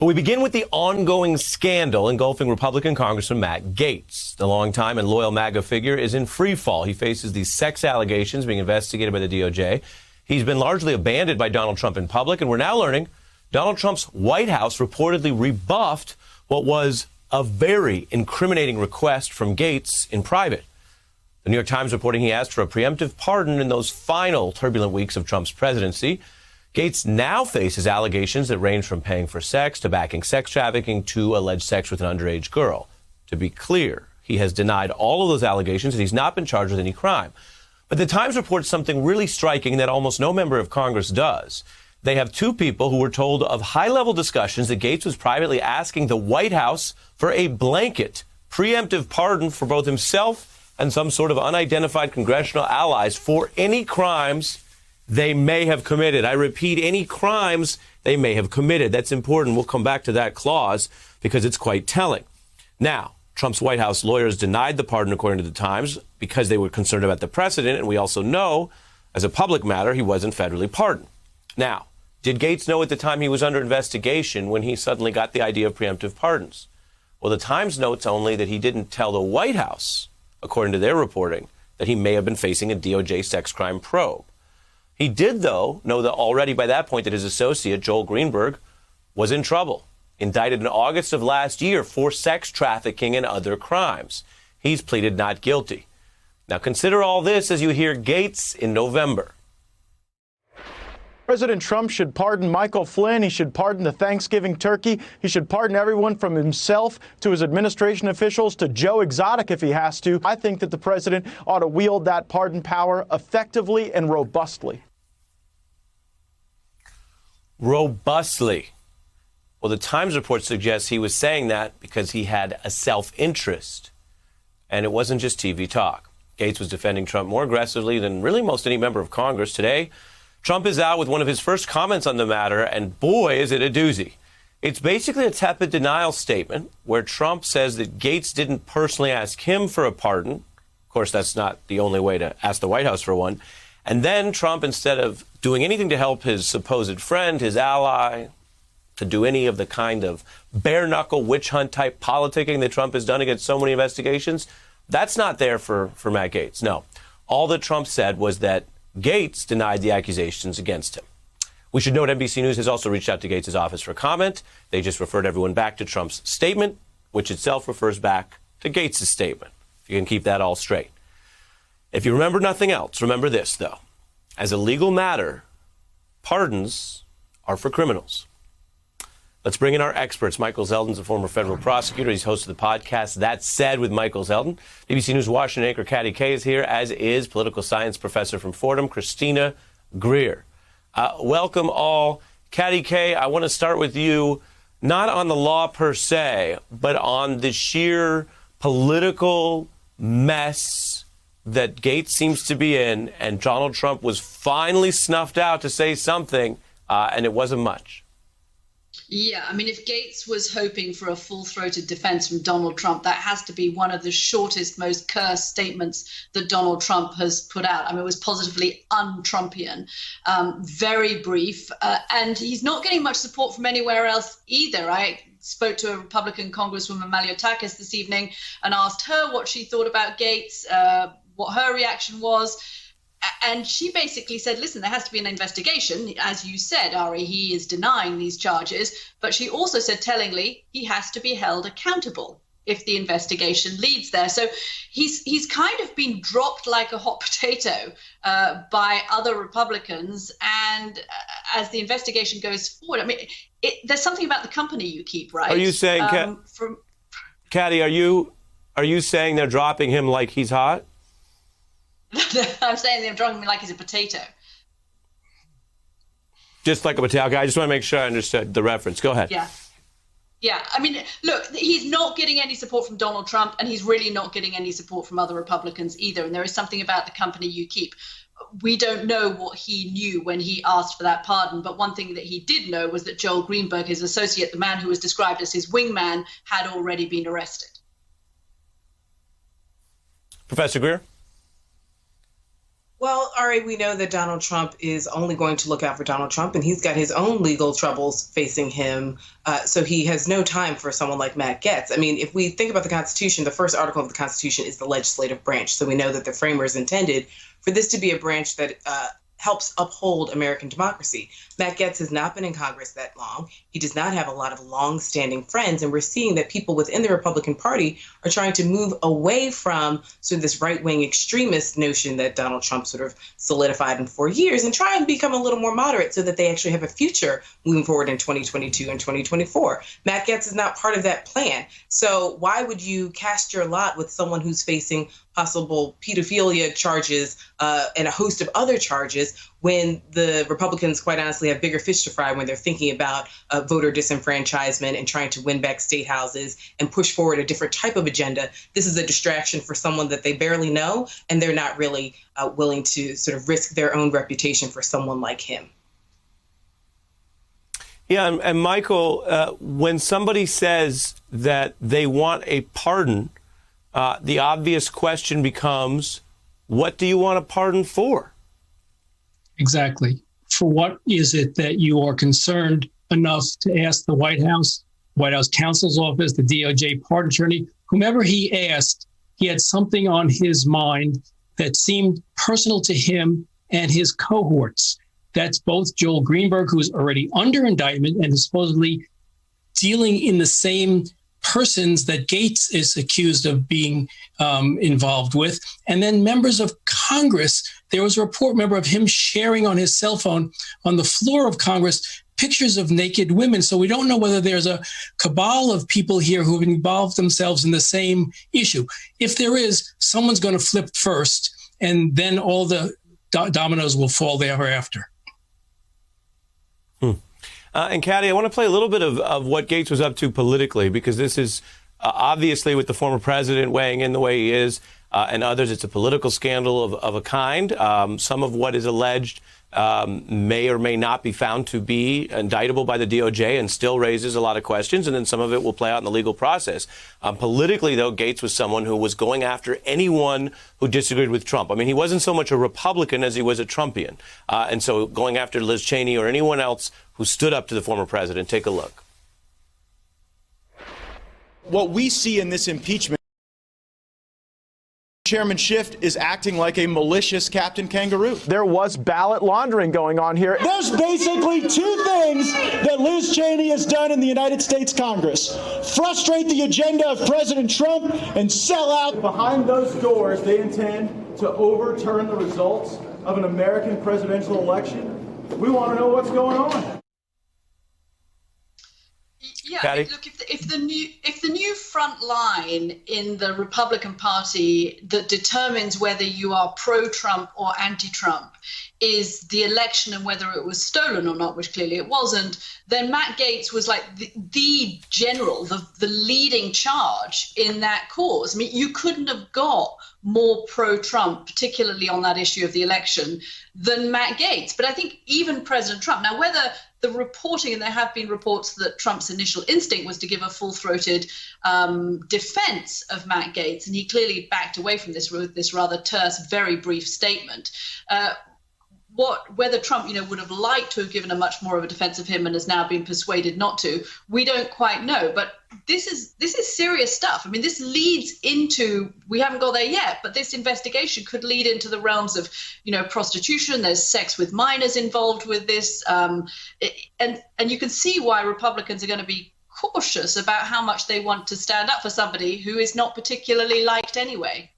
But we begin with the ongoing scandal engulfing Republican Congressman Matt Gaetz. The longtime and loyal MAGA figure is in free fall. He faces these sex allegations being investigated by the DOJ. He's been largely abandoned by Donald Trump in public, and we're now learning Donald Trump's White House reportedly rebuffed what was a very incriminating request from Gaetz in private. The New York Times reporting he asked for a preemptive pardon in those final turbulent weeks of Trump's presidency. Gaetz now faces allegations that range from paying for sex to backing sex trafficking to alleged sex with an underage girl. To be clear, he has denied all of those allegations and he's not been charged with any crime. But the Times reports something really striking that almost no member of Congress does. They have two people who were told of high-level discussions that Gaetz was privately asking the White House for a blanket preemptive pardon for both himself and some sort of unidentified congressional allies for any crimes they may have committed. I repeat, any crimes they may have committed. That's important. We'll come back to that clause because it's quite telling. Now, Trump's White House lawyers denied the pardon, according to the Times, because they were concerned about the precedent. And we also know, as a public matter, he wasn't federally pardoned. Now, did Gaetz know at the time he was under investigation when he suddenly got the idea of preemptive pardons? Well, the Times notes only that he didn't tell the White House, according to their reporting, that he may have been facing a DOJ sex crime probe. He did, though, know that already by that point that his associate, Joel Greenberg, was in trouble, indicted in August of last year for sex trafficking and other crimes. He's pleaded not guilty. Now, consider all this as you hear Gaetz in November. President Trump should pardon Michael Flynn. He should pardon the Thanksgiving turkey. He should pardon everyone from himself to his administration officials to Joe Exotic if he has to. I think that the president ought to wield that pardon power effectively and robustly. Robustly. Well, the Times report suggests he was saying that because he had a self-interest. And it wasn't just TV talk. Gaetz was defending Trump more aggressively than really most any member of Congress. Today, Trump is out with one of his first comments on the matter, and boy, is it a doozy. It's basically a tepid denial statement where Trump says that Gaetz didn't personally ask him for a pardon. Of course, that's not the only way to ask the White House for one. And then Trump, instead of doing anything to help his supposed friend, his ally, to do any of the kind of bare-knuckle witch hunt type politicking that Trump has done against so many investigations, that's not there for Matt Gaetz. No. All that Trump said was that Gaetz denied the accusations against him. We should note NBC News has also reached out to Gaetz' office for comment. They just referred everyone back to Trump's statement, which itself refers back to Gaetz' statement. If you can keep that all straight. If you remember nothing else, remember this, though. As a legal matter, pardons are for criminals. Let's bring in our experts. Michael Zeldin's a former federal prosecutor. He's host of the podcast That Said with Michael Zeldin. BBC News Washington anchor Katty Kay is here, as is political science professor from Fordham, Christina Greer. Welcome all. Katty Kay, I want to start with you, not on the law per se, but on the sheer political mess that Gaetz seems to be in, and Donald Trump was finally snuffed out to say something, and it wasn't much. Yeah, I mean, if Gaetz was hoping for a full-throated defense from Donald Trump, that has to be one of the shortest, most cursed statements that Donald Trump has put out. I mean, it was positively un-Trumpian, very brief, and he's not getting much support from anywhere else either. I spoke to a Republican Congresswoman, Malliotakis, this evening and asked her what she thought about Gaetz, what her reaction was. And she basically said, listen, there has to be an investigation. As you said, Ari, he is denying these charges. But she also said, tellingly, he has to be held accountable if the investigation leads there. So he's kind of been dropped like a hot potato by other Republicans. And as the investigation goes forward, I mean, there's something about the company you keep, right? Are you saying, Katty, are you saying they're dropping him like he's hot? I'm saying they're dropping me like he's a potato. Just like a potato. Okay, I just want to make sure I understood the reference. Go ahead. Yeah. I mean, look, he's not getting any support from Donald Trump, and he's really not getting any support from other Republicans either. And there is something about the company you keep. We don't know what he knew when he asked for that pardon. But one thing that he did know was that Joel Greenberg, his associate, the man who was described as his wingman, had already been arrested. Professor Greer? Well, Ari, we know that Donald Trump is only going to look out for Donald Trump, and he's got his own legal troubles facing him. So he has no time for someone like Matt Gaetz. I mean, if we think about the Constitution, the first article of the Constitution is the legislative branch. So we know that the framers intended for this to be a branch that helps uphold American democracy. Matt Gaetz has not been in Congress that long. He does not have a lot of long-standing friends, and we're seeing that people within the Republican Party are trying to move away from sort of this right-wing extremist notion that Donald Trump sort of solidified in 4 years and try and become a little more moderate so that they actually have a future moving forward in 2022 and 2024. Matt Gaetz is not part of that plan. So why would you cast your lot with someone who's facing possible pedophilia charges and a host of other charges when the Republicans, quite honestly, have bigger fish to fry when they're thinking about voter disenfranchisement and trying to win back state houses and push forward a different type of agenda? This is a distraction for someone that they barely know, and they're not really willing to sort of risk their own reputation for someone like him. Yeah, and Michael, when somebody says that they want a pardon, the obvious question becomes, what do you want a pardon for? Exactly. For what is it that you are concerned enough to ask the White House counsel's office, the DOJ pardon attorney, whomever he asked, he had something on his mind that seemed personal to him and his cohorts. That's both Joel Greenberg, who's already under indictment and is supposedly dealing in the same persons that Gaetz is accused of being involved with, and then members of Congress. There was a report, remember, of him sharing on his cell phone on the floor of Congress pictures of naked women. So we don't know whether there's a cabal of people here who have involved themselves in the same issue. If there is, someone's going to flip first, and then all the dominoes will fall thereafter. And Katty, I want to play a little bit of what Gaetz was up to politically, because this is obviously with the former president weighing in the way he is and others, it's a political scandal of a kind. Some of what is alleged may or may not be found to be indictable by the DOJ and still raises a lot of questions. And then some of it will play out in the legal process. Politically, though, Gaetz was someone who was going after anyone who disagreed with Trump. I mean, he wasn't so much a Republican as he was a Trumpian. And so going after Liz Cheney or anyone else who stood up to the former president. Take a look. What we see in this impeachment, Chairman Schiff is acting like a malicious Captain Kangaroo. There was ballot laundering going on here. There's basically two things that Liz Cheney has done in the United States Congress: frustrate the agenda of President Trump and sell out. Behind those doors, they intend to overturn the results of an American presidential election. We want to know what's going on. Yeah, look, if the new front line in the Republican Party that determines whether you are pro-Trump or anti-Trump is the election and whether it was stolen or not, which clearly it wasn't, then Matt Gaetz was like the general, the leading charge in that cause. I mean, you couldn't have got more pro-Trump, particularly on that issue of the election, than Matt Gaetz. But I think even President Trump, now whether the reporting, and there have been reports that Trump's initial instinct was to give a full-throated defense of Matt Gaetz, and he clearly backed away from this with this rather terse, very brief statement. Whether Trump, would have liked to have given a much more of a defense of him and has now been persuaded not to, we don't quite know. But this is serious stuff. I mean, this leads into, we haven't got there yet, but this investigation could lead into the realms of, prostitution. There's sex with minors involved with this, and you can see why Republicans are going to be cautious about how much they want to stand up for somebody who is not particularly liked anyway.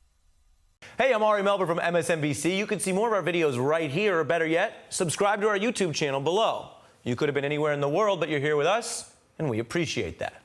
Hey, I'm Ari Melber from MSNBC. You can see more of our videos right here, or better yet, subscribe to our YouTube channel below. You could have been anywhere in the world, but you're here with us, and we appreciate that.